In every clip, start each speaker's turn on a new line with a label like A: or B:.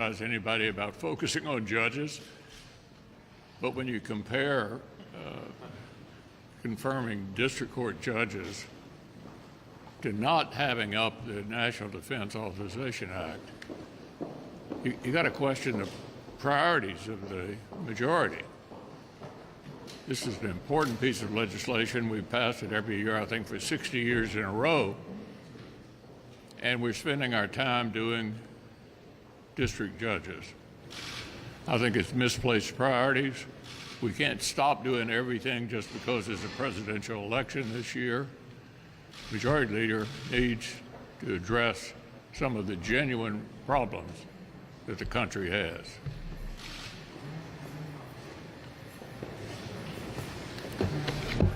A: As anybody about focusing on judges, but when you compare confirming district court judges to not having up the National Defense Authorization Act, you got to question the priorities of the majority. This is an important piece of legislation. We've passed it every year, I think, for 60 years in a row, and we're spending our time doing district judges. I think it's misplaced priorities. We can't stop doing everything just because there's a presidential election this year. Majority Leader needs to address some of the genuine problems that the country has.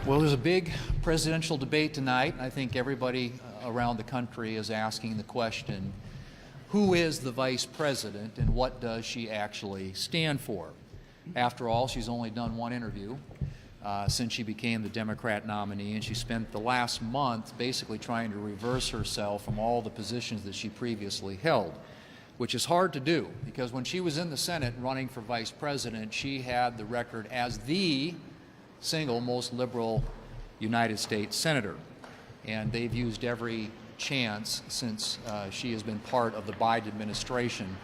B: Well, there's a big presidential debate tonight. I think everybody around the country is asking the question, who is the vice president and what does she actually stand for? After all, she's only done one interview since she became the Democrat nominee, and she spent the last month basically trying to reverse herself from all the positions that she previously held, which is hard to do because when she was in the Senate running for vice president, she had the record as the single most liberal United States senator, and they've used every chance since she has been part of the Biden administration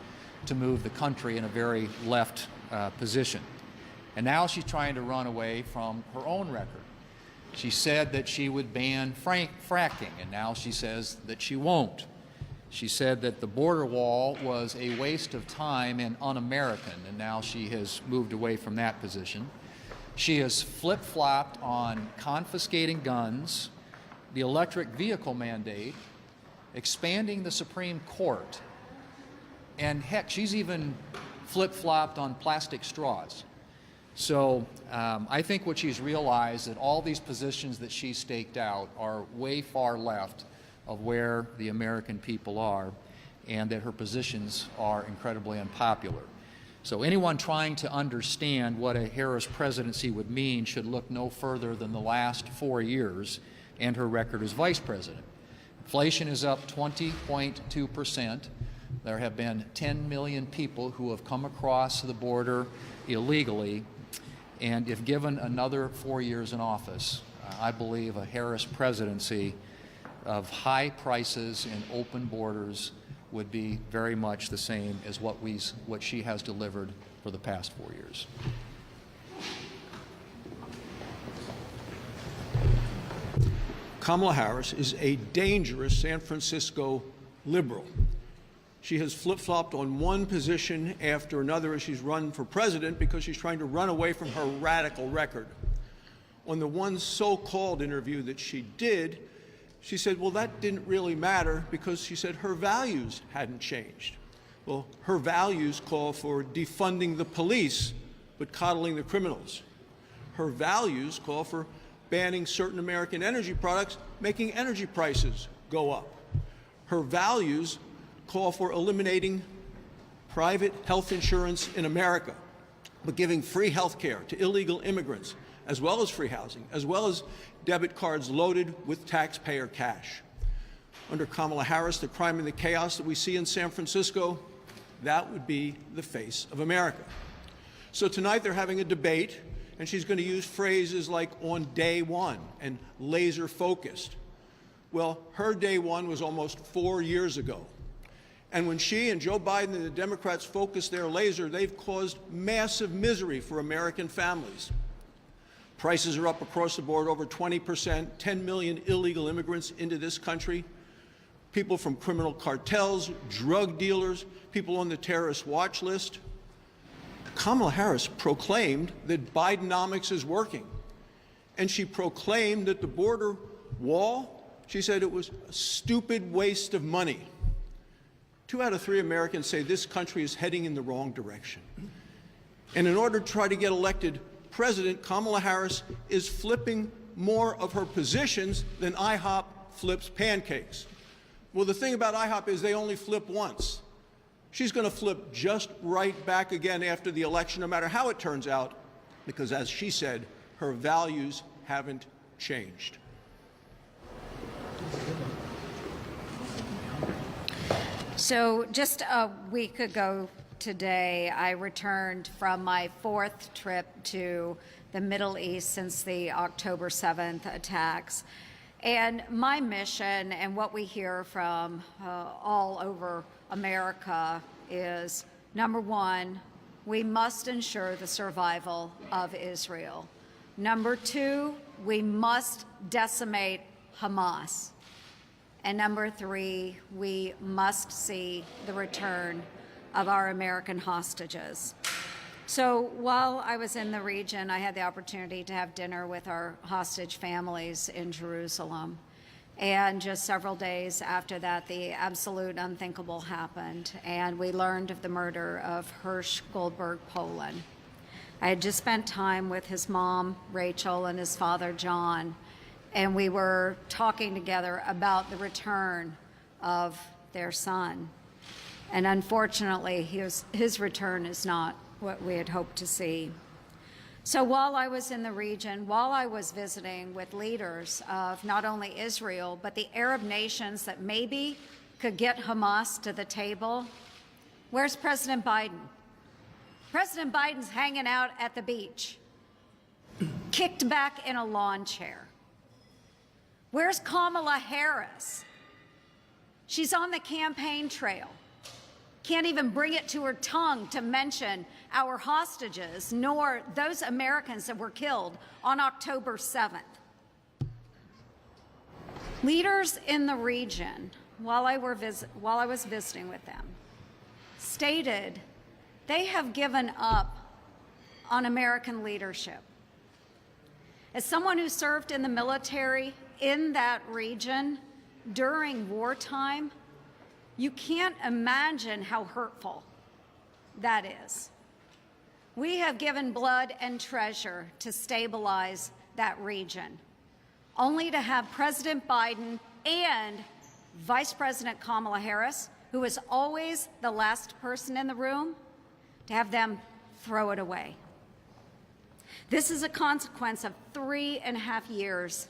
B: to move the country in a very left position. And now she's trying to run away from her own record. She said that she would ban fracking, and now she says that she won't. She said that the border wall was a waste of time and un-American, and now she has moved away from that position. She has flip-flopped on confiscating guns, the electric vehicle mandate, expanding the Supreme Court, and heck, she's even flip-flopped on plastic straws. So I think what she's realized that all these positions that she staked out are way far left of where the American people are, and that her positions are incredibly unpopular. So anyone trying to understand what a Harris presidency would mean should look no further than the last 4 years and her record as vice president. Inflation is up 20.2%. There have been 10 million people who have come across the border illegally, and if given another 4 years in office, I believe a Harris presidency of high prices and open borders would be very much the same as what she has delivered for the past 4 years.
C: Kamala Harris is a dangerous San Francisco liberal. She has flip-flopped on one position after another as she's run for president because she's trying to run away from her radical record. On the one so-called interview that she did, she said, well, that didn't really matter because she said her values hadn't changed. Well, her values call for defunding the police but coddling the criminals. Her values call for banning certain American energy products, making energy prices go up. Her values call for eliminating private health insurance in America, but giving free health care to illegal immigrants, as well as free housing, as well as debit cards loaded with taxpayer cash. Under Kamala Harris, the crime and the chaos that we see in San Francisco, that would be the face of America. So tonight they're having a debate, and she's going to use phrases like on day one and laser focused. Well, her day one was almost 4 years ago. And when she and Joe Biden and the Democrats focus their laser, they've caused massive misery for American families. Prices are up across the board over 20%, 10 million illegal immigrants into this country, people from criminal cartels, drug dealers, people on the terrorist watch list. Kamala Harris proclaimed that Bidenomics is working. And she proclaimed that the border wall, she said it was a stupid waste of money. 2 out of 3 Americans say this country is heading in the wrong direction. And in order to try to get elected president, Kamala Harris is flipping more of her positions than IHOP flips pancakes. Well, the thing about IHOP is they only flip once. She's going to flip just right back again after the election, no matter how it turns out, because as she said, her values haven't changed.
D: So just a week ago, today. I returned from my 4th trip to the Middle East since the October 7th attacks. And my mission and what we hear from all over America is, number one, we must ensure the survival of Israel. Number two, we must decimate Hamas. And number three, we must see the return of our American hostages. So while I was in the region, I had the opportunity to have dinner with our hostage families in Jerusalem. And just several days after that, the absolute unthinkable happened, and we learned of the murder of Hirsch Goldberg Poland. I had just spent time with his mom, Rachel, and his father, John, and we were talking together about the return of their son. And unfortunately, his return is not what we had hoped to see. So while I was in the region, while I was visiting with leaders of not only Israel, but the Arab nations that maybe could get Hamas to the table, where's President Biden? President Biden's hanging out at the beach, kicked back in a lawn chair. Where's Kamala Harris? She's on the campaign trail. Can't even bring it to her tongue to mention our hostages, nor those Americans that were killed on October 7th. Leaders in the region, while I was visiting with them, stated they have given up on American leadership. As someone who served in the military in that region during wartime, you can't imagine how hurtful that is. We have given blood and treasure to stabilize that region, only to have President Biden and Vice President Kamala Harris, who is always the last person in the room, to have them throw it away. This is a consequence of 3.5 years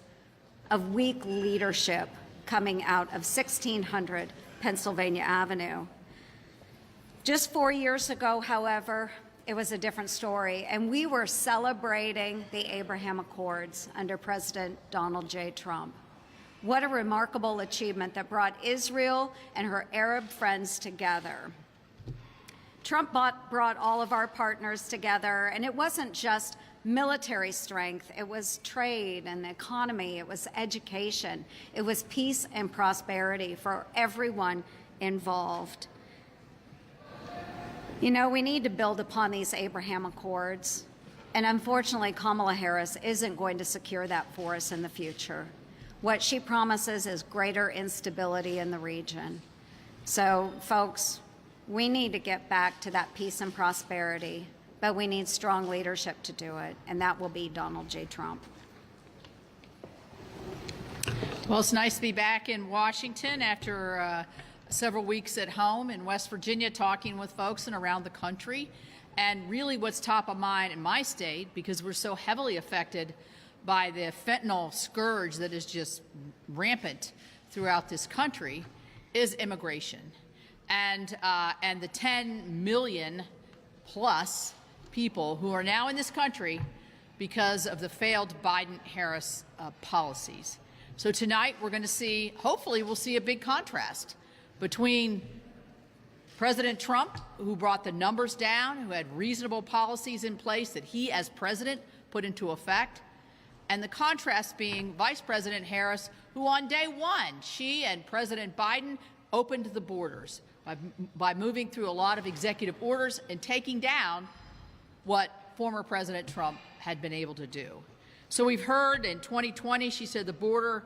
D: of weak leadership coming out of 1600 Pennsylvania Avenue. Just 4 years ago, however, it was a different story, and we were celebrating the Abraham Accords under President Donald J. Trump. What a remarkable achievement that brought Israel and her Arab friends together. Trump brought all of our partners together, and it wasn't just military strength, it was trade and the economy, it was education, it was peace and prosperity for everyone involved. You know, we need to build upon these Abraham Accords, and unfortunately, Kamala Harris isn't going to secure that for us in the future. What she promises is greater instability in the region. So, folks, we need to get back to that peace and prosperity, but we need strong leadership to do it, and that will be Donald J. Trump.
E: Well, it's nice to be back in Washington after several weeks at home in West Virginia talking with folks and around the country. And really what's top of mind in my state, because we're so heavily affected by the fentanyl scourge that is just rampant throughout this country, is immigration. And the 10 million plus people who are now in this country because of the failed Biden-Harris policies. So tonight we're going to see, hopefully we'll see a big contrast between President Trump, who brought the numbers down, who had reasonable policies in place that he as president put into effect, and the contrast being Vice President Harris, who on day one, she and President Biden opened the borders by moving through a lot of executive orders and taking down what former President Trump had been able to do. So we've heard in 2020, she said the border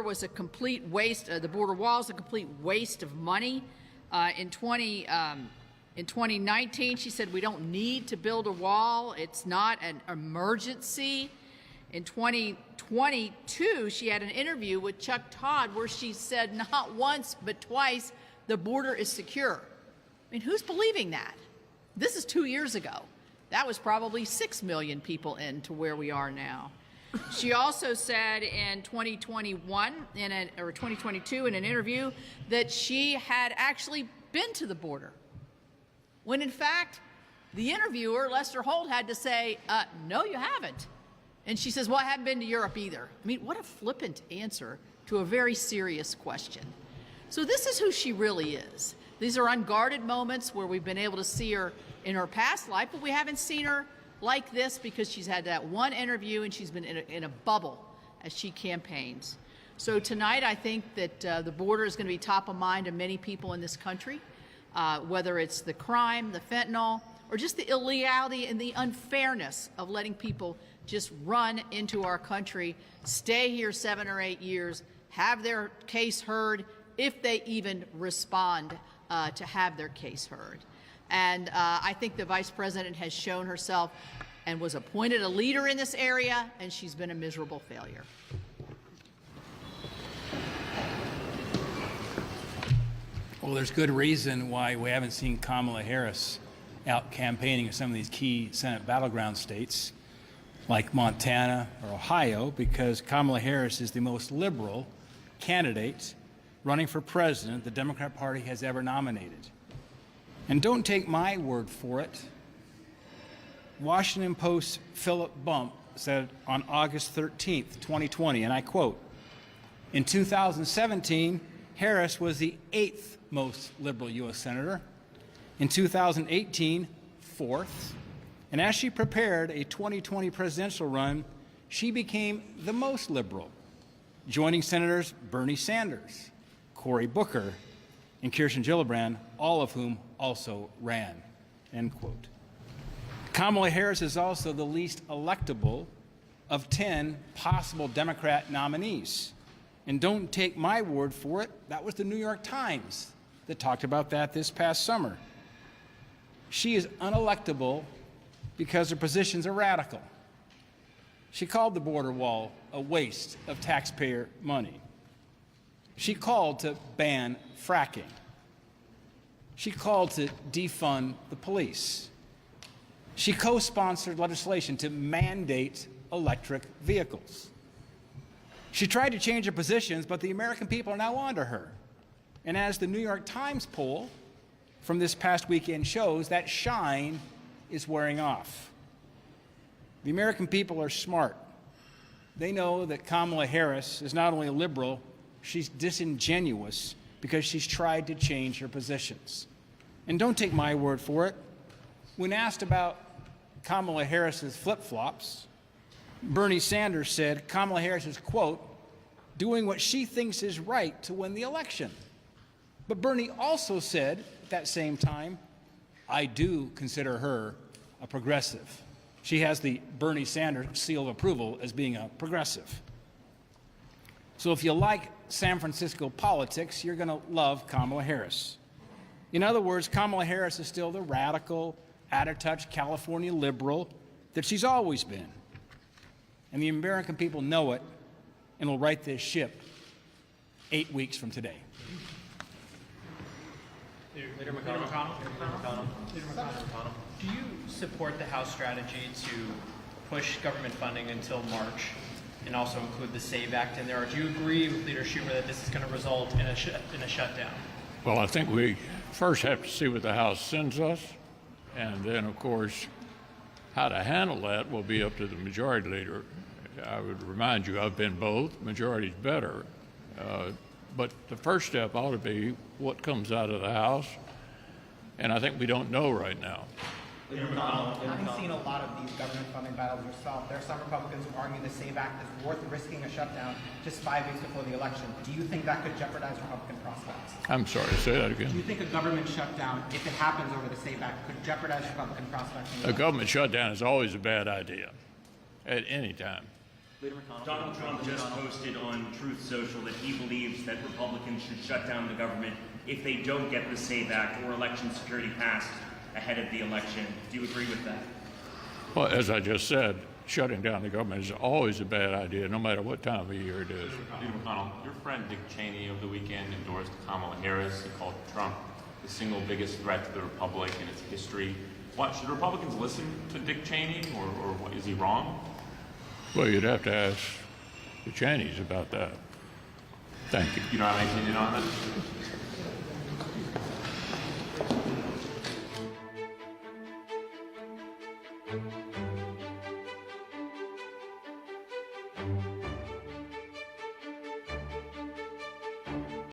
E: was a complete waste, the border wall is a complete waste of money. In 2019, she said we don't need to build a wall. It's not an emergency. In 2022, she had an interview with Chuck Todd where she said not once but twice the border is secure. I mean, who's believing that? This is 2 years ago. That was probably 6 million people into where we are now. She also said in 2021 or 2022 in an interview that she had actually been to the border. when in fact, the interviewer, Lester Holt, had to say, no, you haven't. And she says, well, I haven't been to Europe either. I mean, what a flippant answer to a very serious question. So this is who she really is. These are unguarded moments where we've been able to see her in her past life, but we haven't seen her like this because she's had that one interview and she's been in a bubble as she campaigns. So tonight, I think that the border is going to be top of mind of many people in this country, whether it's the crime, the fentanyl, or just the illegality and the unfairness of letting people just run into our country, stay here 7 or 8 years, have their case heard, if they even respond to have their case heard. And I think the Vice President has shown herself and was appointed a leader in this area, and she's been a miserable failure.
F: Well, there's good reason why we haven't seen Kamala Harris out campaigning in some of these key Senate battleground states like Montana or Ohio, because Kamala Harris is the most liberal candidate running for president the Democrat Party has ever nominated. And don't take my word for it. Washington Post's Philip Bump said on August 13th, 2020, and I quote, in 2017, Harris was the 8th most liberal U.S. senator. In 2018, 4th. And as she prepared a 2020 presidential run, she became the most liberal, joining Senators Bernie Sanders, Cory Booker, and Kirsten Gillibrand, all of whom also ran, end quote. Kamala Harris is also the least electable of 10 possible Democrat nominees. And don't take my word for it, that was the New York Times that talked about that this past summer. She is unelectable because her positions are radical. She called the border wall a waste of taxpayer money. She called to ban fracking. She called to defund the police. She co-sponsored legislation to mandate electric vehicles. She tried to change her positions, but the American people are now onto her. And as the New York Times poll from this past weekend shows, that shine is wearing off. The American people are smart. They know that Kamala Harris is not only a liberal, she's disingenuous because she's tried to change her positions. And don't take my word for it. When asked about Kamala Harris's flip-flops, Bernie Sanders said Kamala Harris is, quote, doing what she thinks is right to win the election. But Bernie also said at that same time, I do consider her a progressive. She has the Bernie Sanders seal of approval as being a progressive. So if you like San Francisco politics, you're going to love Kamala Harris. In other words, Kamala Harris is still the radical, out-of-touch California liberal that she's always been. And the American people know it and will right this ship 8 weeks from today.
G: Leader McConnell. Do you support the House strategy to push government funding until March and also include the SAVE Act in there? Or do you agree with Leader Schumer that this is going to result in a shutdown?
A: Well, I think we first have to see what the House sends us, and then, of course, how to handle that will be up to the majority leader. I would remind you, I've been both. Majority's better. But the first step ought to be what comes out of the House, and I think we don't know right now.
H: Having seen a lot of these government funding battles yourself, there are some Republicans who argue the SAVE Act is worth risking a shutdown just 5 weeks before the election. Do you think that could jeopardize Republican prospects?
A: I'm sorry, say that again.
H: Do you think a government shutdown, if it happens over the SAVE Act, could jeopardize Republican prospects?
A: A government shutdown is always a bad idea at any time.
I: Donald Trump just posted on Truth Social that he believes that Republicans should shut down the government if they don't get the SAVE Act or election security passed ahead of the election. Do you agree with that?
A: Well, as I just said, shutting down the government is always a bad idea, no matter what time of year it is.
J: Leader McConnell, your friend Dick Cheney over the weekend endorsed Kamala Harris. He called Trump the single biggest threat to the Republic in its history. What, should Republicans listen to Dick Cheney, or what, is he wrong?
A: Well, you'd have to ask the Cheneys about that. Thank you.
J: You don't have any opinion on that?
K: you.